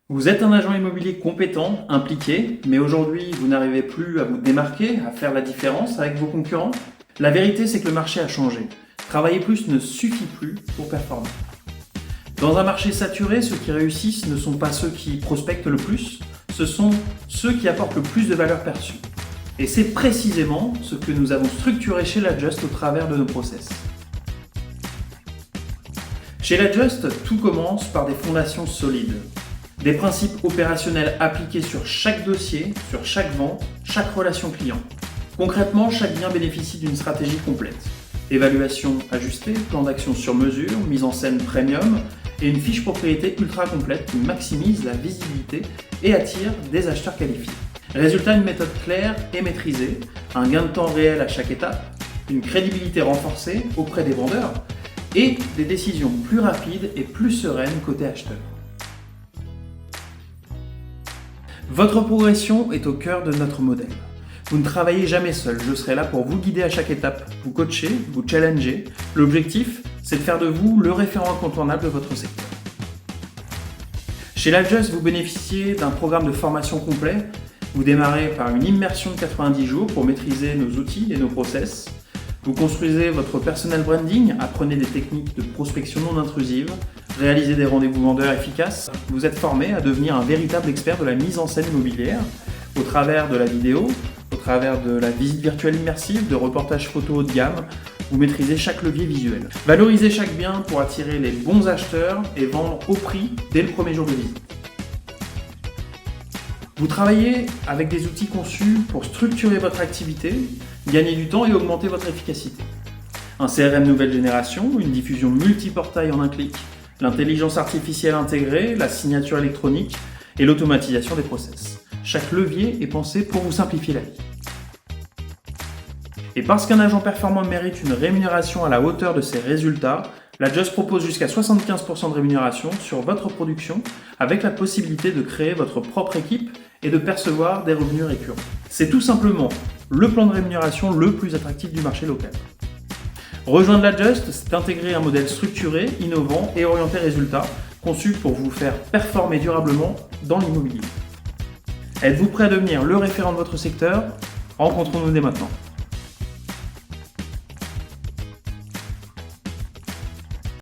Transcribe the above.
Vous êtes un agent immobilier compétent, impliqué, mais aujourd'hui vous n'arrivez plus à vous démarquer, à faire la différence avec vos concurrents? La vérité, c'est que le marché a changé. Travailler plus ne suffit plus pour performer. Dans un marché saturé, ceux qui réussissent ne sont pas ceux qui prospectent le plus, ce sont ceux qui apportent le plus de valeur perçue. Et c'est précisément ce que nous avons structuré chez l'Adjust au travers de nos process. Chez l'Adjust, tout commence par des fondations solides. Des principes opérationnels appliqués sur chaque dossier, sur chaque vente, chaque relation client. Concrètement, chaque bien bénéficie d'une stratégie complète. Évaluation ajustée, plan d'action sur mesure, mise en scène premium et une fiche propriété ultra complète qui maximise la visibilité et attire des acheteurs qualifiés. Résultat, une méthode claire et maîtrisée, un gain de temps réel à chaque étape, une crédibilité renforcée auprès des vendeurs et des décisions plus rapides et plus sereines côté acheteur. Votre progression est au cœur de notre modèle. Vous ne travaillez jamais seul, je serai là pour vous guider à chaque étape, vous coacher, vous challenger. L'objectif, c'est de faire de vous le référent incontournable de votre secteur. Chez l'Adjust, vous bénéficiez d'un programme de formation complet. Vous démarrez par une immersion de 90 jours pour maîtriser nos outils et nos process. Vous construisez votre personal branding, apprenez des techniques de prospection non intrusive, réalisez des rendez-vous vendeurs efficaces. Vous êtes formé à devenir un véritable expert de la mise en scène immobilière au travers de la vidéo, au travers de la visite virtuelle immersive, de reportages photo haut de gamme. Vous maîtrisez chaque levier visuel. Valorisez chaque bien pour attirer les bons acheteurs et vendre au prix dès le premier jour de visite. Vous travaillez avec des outils conçus pour structurer votre activité, gagner du temps et augmenter votre efficacité. Un CRM nouvelle génération, une diffusion multiportail en un clic, l'intelligence artificielle intégrée, la signature électronique et l'automatisation des process. Chaque levier est pensé pour vous simplifier la vie. Et parce qu'un agent performant mérite une rémunération à la hauteur de ses résultats, l'Adjust propose jusqu'à 75% de rémunération sur votre production avec la possibilité de créer votre propre équipe et de percevoir des revenus récurrents. C'est tout simplement le plan de rémunération le plus attractif du marché local. Rejoindre l'Adjust, c'est intégrer un modèle structuré, innovant et orienté résultat, conçu pour vous faire performer durablement dans l'immobilier. Êtes-vous prêt à devenir le référent de votre secteur? Rencontrons-nous dès maintenant.